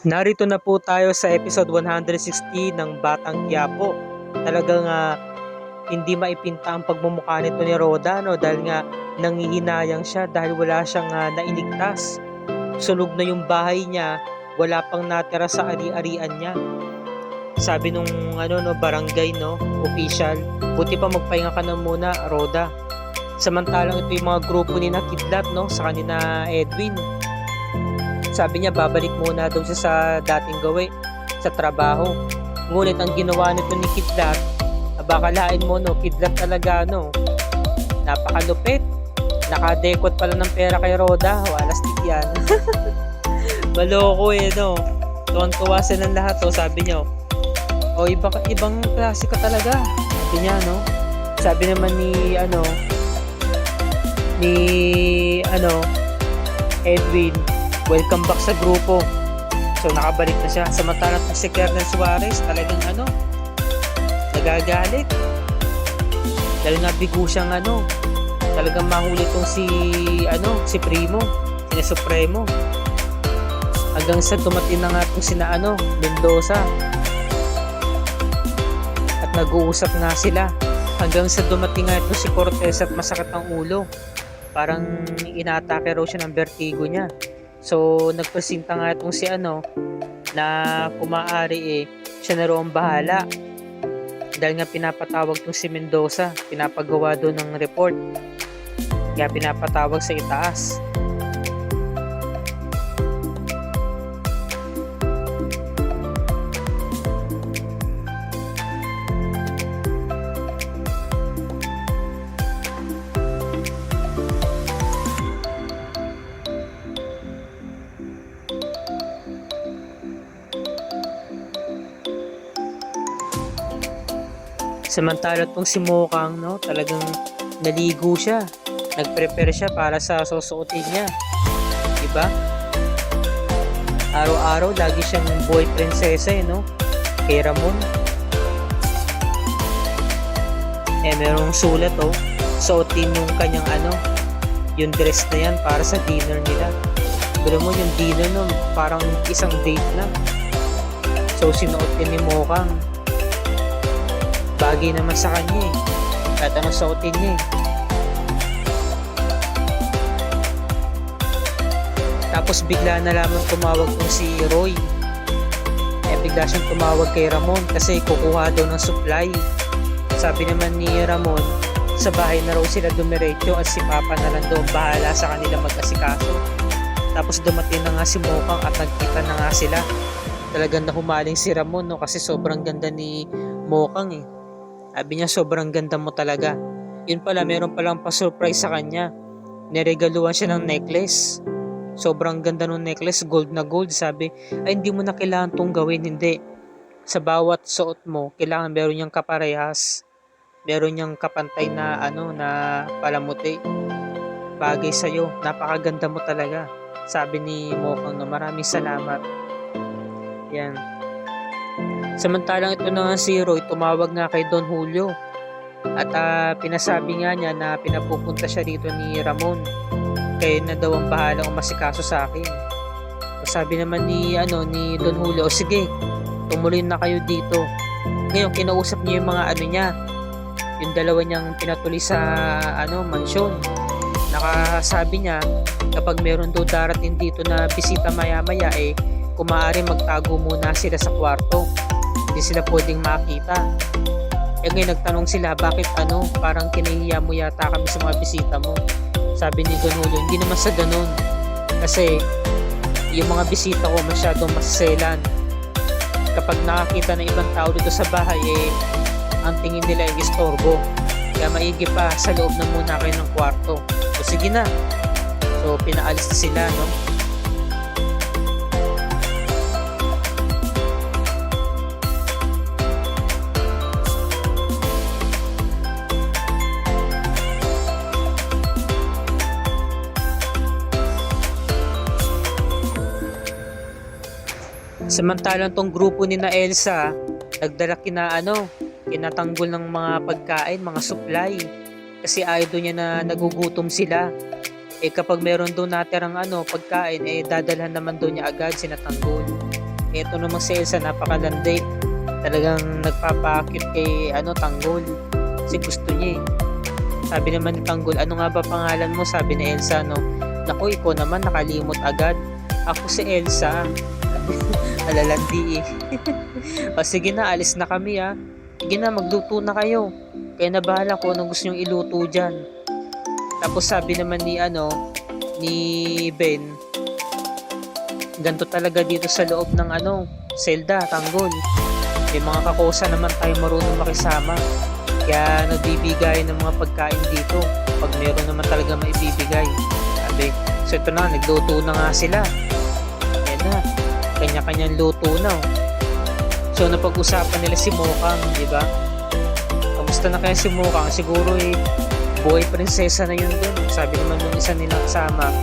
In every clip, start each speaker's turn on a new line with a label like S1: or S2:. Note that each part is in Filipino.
S1: Narito na po tayo sa episode 160 ng Batang Quiapo. Talagang hindi maipinta ang pagmumukha nito ni Roda, no, dahil nga nangihinayang siya dahil wala siyang nailigtas. Sunog na yung bahay niya, wala pang natira sa ari-arian niya. Sabi nung barangay official, buti pa magpahinga ka na muna, Roda. Samantalang ito yung mga grupo ni Kidlat sa kanina Edwin. Sabi niya babalik muna daw siya sa dating gawi, sa trabaho. Ngunit ang ginawa nito ni Kidlat, abakalain mo Kidlat talaga napakalupit. Nakadekot pala ng pera kay Roda, walastik yan. Maloko tuwan-tuwa silang lahat sabi niya. Ibang klase ka talaga. Sabi niya Sabi naman ni Edwin, welcome back sa grupo. So nakabalik na siya. Samantalang si Kernel Suarez talagang nagagalit. Dahil nga bigo siyang talagang mahuli tong si Primo, si Supremo. Hanggang sa dumating na nga itong sina Mendoza. At nag-uusap nga sila. Hanggang sa dumating nga itong si Cortez at masakit ang ulo. Parang inaatake raw siya ng vertigo niya. So nagpresinta nga itong si na kumaari siya na raw ang bahala. Dahil nga pinapatawag itong si Mendoza, pinapagawa doon ng report. Kaya pinapatawag sa itaas. Samantala itong si Mokang, talagang naligo siya. Nag-prepare siya para sa susuotin niya. Diba? Araw-araw, lagi siyang boy prinsesa, kay Ramon. Merong sulat, suotin yung kanyang yung dress na yan para sa dinner nila. Pero mo yung dinner, parang isang date lang. So, sinuot din ni Mokang. Bagay naman sa kanya kahit anong suotin niya Tapos bigla na lamang tumawag tong si Roy. Bigla siyang tumawag kay Ramon kasi kukuha daw ng supply. Sabi naman ni Ramon, sa bahay na raw sila dumiretso at si Papa na lang daw bahala sa kanila mag-asikaso. Tapos dumating na nga si Mokang at nagkita na nga sila. Talagang nahumaling si Ramon kasi sobrang ganda ni Mokang Sabi niya, sobrang ganda mo talaga. Yun pala, meron palang pa-surprise sa kanya. Niregaluhan siya ng necklace. Sobrang ganda ng necklace, gold na gold. Sabi, ay hindi mo na kailangan tong gawin. Hindi. Sa bawat suot mo, kailangan meron niyang kaparehas. Meron niyang kapantay na na palamuti. Bagay sa'yo. Napakaganda mo talaga. Sabi ni Mokang maraming salamat. Yan. Samantalang ito na nga si Roy, tumawag nga kay Don Julio at pinasabi nga niya na pinapupunta siya dito ni Ramon, kaya na daw ang bahalang umasikaso sa akin. Sabi naman ni Don Julio, sige, tumuloy na kayo dito. Ngayon kinausap niya yung mga niya, yung dalawa niyang pinatuloy sa mansyon. Nakasabi niya kapag meron daw darating dito na bisita maya-maya kung maaari magtago muna sila sa kwarto. Hindi sila pwedeng makita. Ngayon nagtanong sila, bakit parang kinahiya mo yata kami sa mga bisita mo. Sabi ni Don Julio, hindi naman sa ganun. Kasi yung mga bisita ko masyadong maselan. Kapag nakakita ng ibang tao dito sa bahay, ang tingin nila ay istorbo. Kaya maigi pa, sa loob na muna kayo ng kwarto. So sige na. So pinaalis na sila, Samantalang tong grupo ni na Elsa, nagdala kinatanggol ng mga pagkain, mga supply. Kasi ayaw niya na nagugutom sila. Kapag meron doon natirang pagkain, dadalhan naman doon niya agad sina Tanggol. Ito namang si Elsa napakalandi. Talagang nagpapa-cute kay Tanggol. Kasi gusto niya eh. Sabi naman ni Tanggol, ano nga ba pangalan mo? Sabi ni Elsa, no? Naku, ikaw naman nakalimot agad. Ako si Elsa. Alalandi eh. O sige na, alis na kami ah. Sige na, magluto na kayo. Kaya na bahala ko anong gusto nyong iluto dyan. Tapos sabi naman ni Ben, ganito talaga dito sa loob ng selda, Tanggol. May mga kakosa naman tayo marunong makisama. Kaya nagbibigay ng mga pagkain dito. Pag meron naman talaga maibibigay. Sabi, so ito na, nagluto na nga sila. Yan na, kanya-kanyang luto na. So napag-usapan nila si Mokang, di ba? Kamusta na kaya si Mokang? Siguro buhay prinsesa na yun dun. Sabi naman nung isa nilang kasama,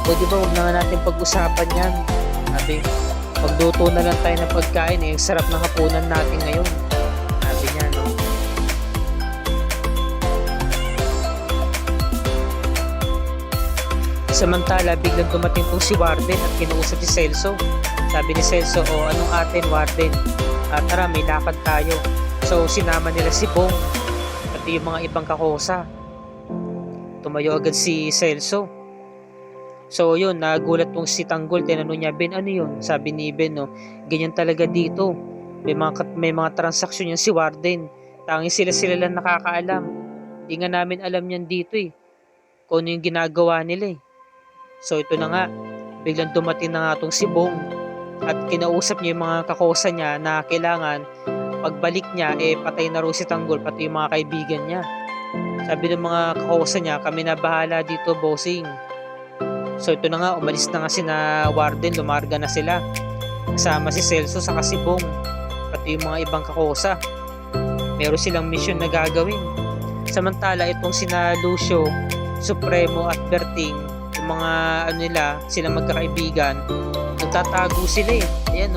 S1: o di ba, huwag na nga natin pag-usapan yan. Sabi, magluto na lang tayo ng pagkain sarap ng hapunan natin ngayon. Sabi niya, no? Samantala, biglang dumating po si Warden at kinausap si Celso. Sabi ni Celso, anong atin Warden? Tara, may lakad tayo. So, sinama nila si Bong, pati yung mga ibang kakosa. Tumayo agad si Celso. So, yun, nagulat pong si Tanggol. Tinanong niya, Ben, ano yun? Sabi ni Ben, no, ganyan talaga dito. May mga transaksyon yan si Warden. Tanging sila lang nakakaalam. Di nga namin alam yan dito kung ano yung ginagawa nila So ito na nga, biglang dumating na nga itong si Bong at kinausap niya yung mga kakosa niya na kailangan pagbalik niya patay na raw si Tanggol pati yung mga kaibigan niya. Sabi ng mga kakosa niya, kami na bahala dito bossing. So ito na nga, umalis na nga sina Warden, lumarga na sila. Kasama si Celso saka si Bong pati yung mga ibang kakosa. Meron silang mission na gagawin. Samantala itong sina Lucio, Supremo at Berting, mga sila magkakaibigan, nagtatago sila ayan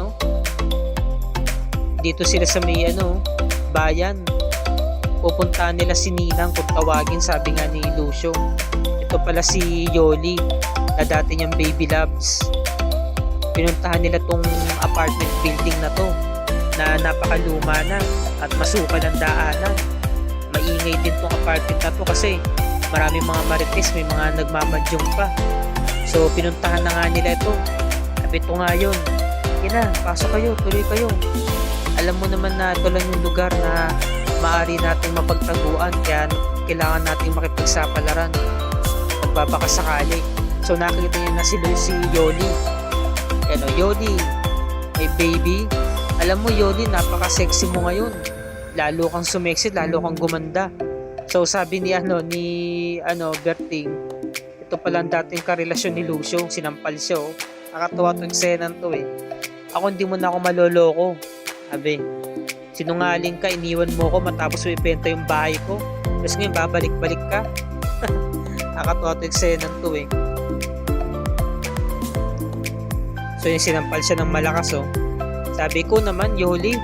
S1: dito sila sa may bayan. Pupuntahan nila si Ninang kung tawagin, sabi nga ni Lucio. Ito pala si Yoli na dati niyang baby loves. Pinuntahan nila tong apartment building na to na napakaluma na at masukal ang daanan. Maingay din tong apartment na to kasi maraming mga marites, may mga nagmamadyong pa. So, pinuntahan na nga nila ito. Sabi ito nga yun. Yan na, pasok kayo, tuloy kayo. Alam mo naman na ito lang yung lugar na maaari nating mapagtaguan, kaya kailangan nating makipagsapalaran. Magbabakasakali. So, nakita niya na si Yoli. Yoli, may baby. Alam mo, Yoli, napaka-sexy mo ngayon. Lalo kang sumexy, lalo kang gumanda. So sabi ni Berting, ito pala ang dating karelasyon ni Lucio, sinampal siya Nakakatawa itong eksenan to Ako hindi mo na ako maloloko. Sabi, sinungaling ka, iniwan mo ko matapos mo ibenta yung bahay ko. Tapos ngayon babalik-balik ka. Nakakatawa itong eksenan to So yung sinampal siya ng malakas Sabi ko naman, Yoli,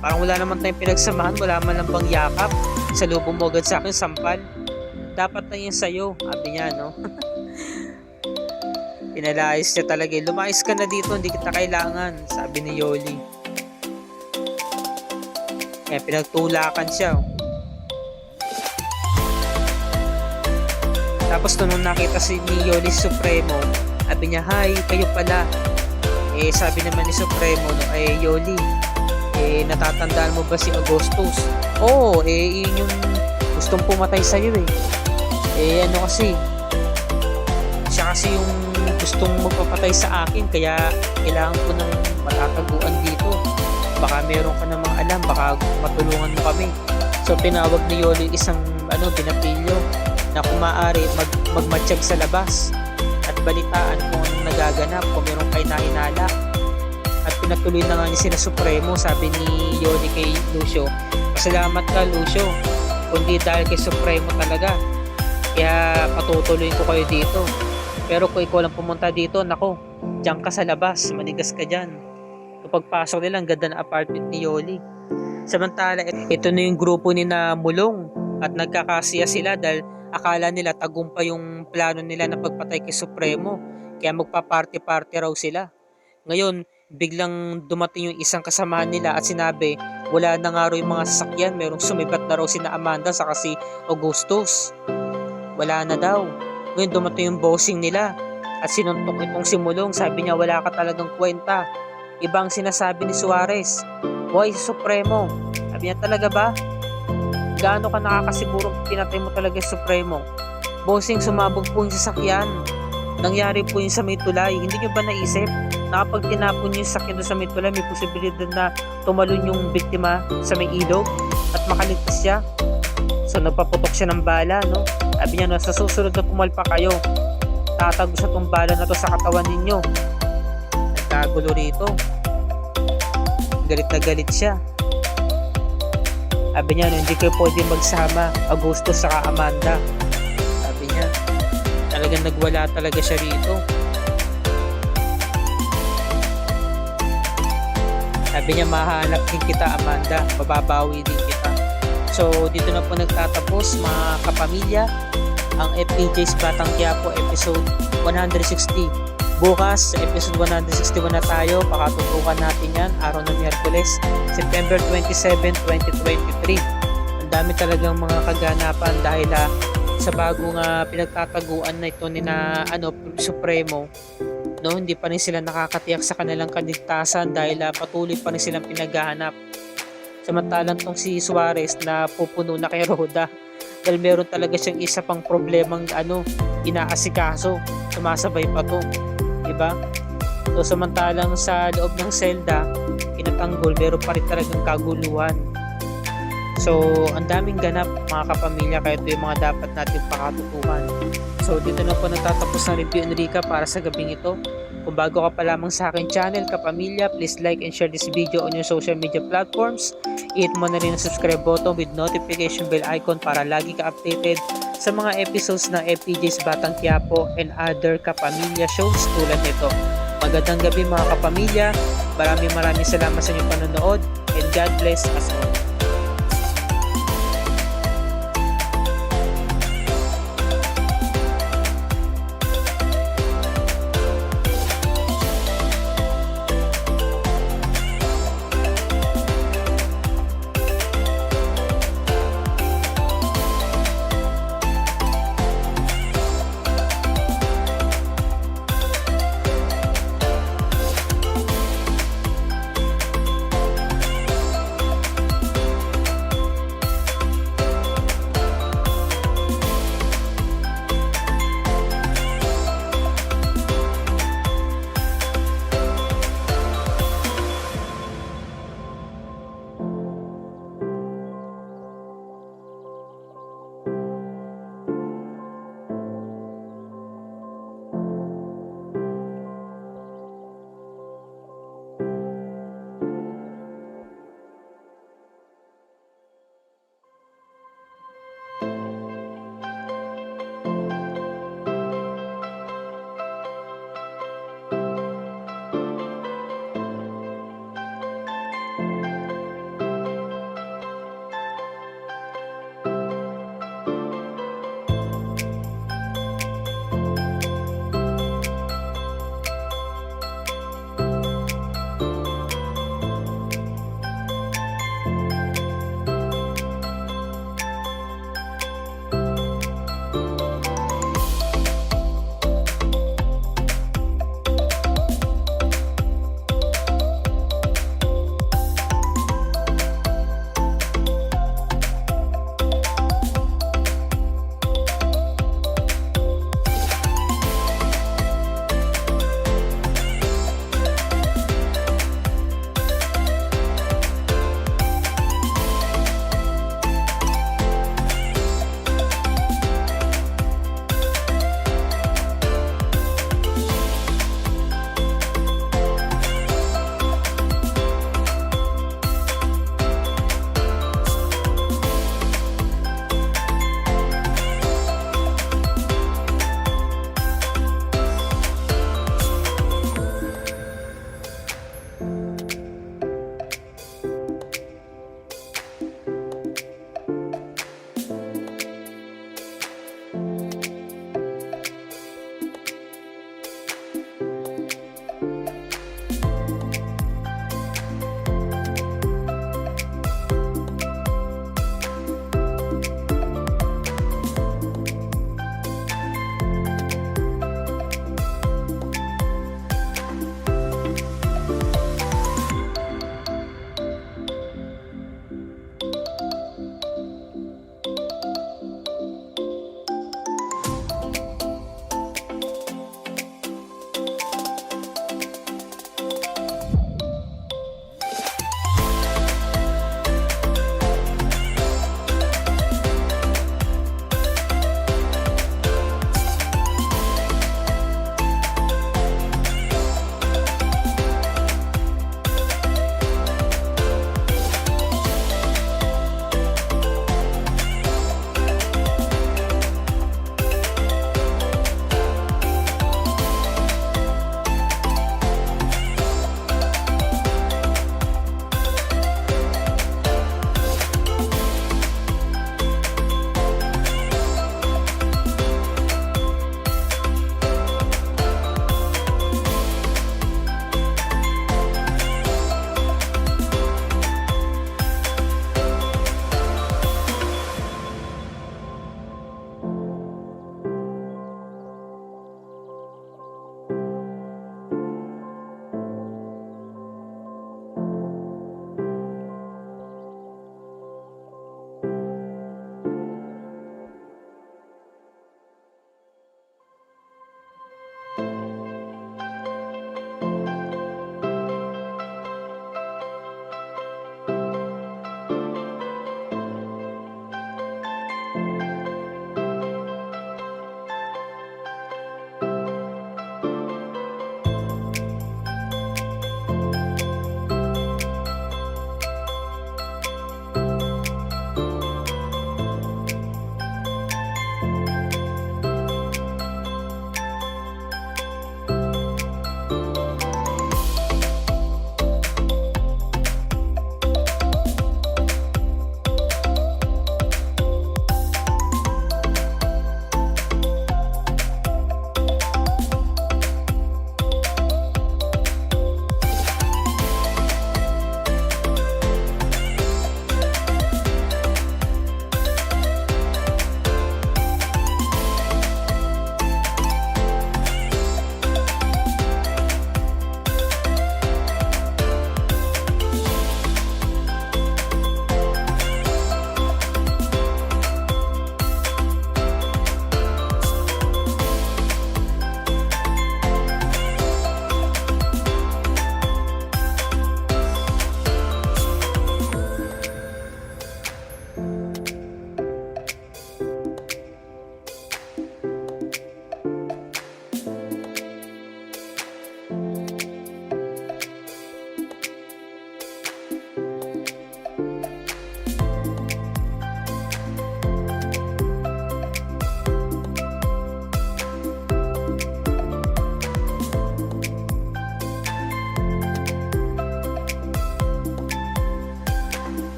S1: parang wala naman tayong pinagsamahan, wala man lang bang yakap. Sa lubong mo agad sa akin, sampal. Dapat na yan sa'yo. Sabi niya, no? Pinalayas niya talaga. Lumayas ka na dito, hindi kita kailangan. Sabi ni Yoli. Kaya pinagtulakan siya. Tapos nung nakita ni Yoli Supremo, sabi niya, hi, kayo pala. Sabi naman ni Supremo, Yoli, natatandaan mo ba si Agustus? Oo, yun yung gustong pumatay sa'yo kasi siya kasi yung gustong magpapatay sa akin, kaya kailangan ko ng matataguan dito. Baka meron ka namang alam, baka matulungan mo kami. So pinawag ni Yoli isang binapilyo na kung maaari magmatsyag sa labas at balitaan kung anong nagaganap, kung meron kayo nahinala. At pinatuloy na nga ni sina Supremo. Sabi ni Yoli kay Lucio, pasalamat ka Lucio, kundi dahil kay Supremo talaga, kaya patutuloy ko kayo dito. Pero kung ikaw lang pumunta dito, nako, diyan ka sa labas, manigas ka dyan. So pagpasok nila, ang ganda na apartment ni Yoli. Samantala, ito na yung grupo ni na Mulong at nagkakasiya sila dahil Akala nila tagumpay yung plano nila na pagpatay kay Supremo, kaya magpa-party-party raw sila. Ngayon, biglang dumating yung isang kasamahan nila at sinabi, wala na nga raw yung mga sasakyan, merong sumibat na raw sina Amanda sa si Augustus. Wala na daw. Ngayon dumating yung bossing nila at sinuntok itong si Mulong, sabi niya wala ka talagang kwenta. Ibang sinasabi ni Suarez, why si Supremo? Sabi niya, talaga ba? Gaano ka nakakasigurong pinatay mo talaga si Supremo? Bossing, sumabog po yung sasakyan. Nangyari po yung sa may tulay. Hindi nyo ba naisip na kapag tinapon nyo yung sasakyan doon sa may tulay, may posibilidad na tumalon yung biktima sa may ilog at makaligtas siya? So nagpaputok siya ng bala, no? Sabi niya, no, sa susunod na pumalpa kayo, tatago sa tong bala na to sa katawan ninyo. Nagkagulo rito. Galit na galit siya. Sabi niya, no, hindi kayo pwede magsama, Augustus saka Amanda. Sabi niya, talagang nagwala talaga siya rito. Sabi niya, mahanap din kita, Amanda, mababawi din kita. So dito na po nagtatapos mga kapamilya ang FPJ's Batang Quiapo episode 160. Bukas sa episode 161 na tayo, pakatutukan natin yan araw ng Miyerkules, September 27, 2023. Ang dami talagang mga kaganapan dahil sa bagong pinagtataguan na ito ni na Supremo, no, hindi pa rin sila nakakatiyak sa kanilang kaligtasan dahil patuloy pa rin silang pinaghahanap. Samantalang tong si Suarez na pupuno na kay Roda dahil meron talaga siyang isa pang problemang inaasikaso, sumasabay pa to, diba? So samantalang sa loob ng selda kinatanggol, meron pa rin talagang kaguluhan. So ang daming ganap mga kapamilya, kaya ito yung mga dapat natin pakatutukan. So dito na po natatapos ang review Enrica para sa gabing ito. Kung bago ka pa lamang sa akin channel kapamilya, please like and share this video on your social media platforms. I-hit mo na rin ang subscribe button with notification bell icon para lagi ka updated sa mga episodes ng FPJ's Batang Quiapo and other kapamilya shows tulad nito. Magandang gabi mga kapamilya, maraming salamat sa inyong panonood and God bless us all.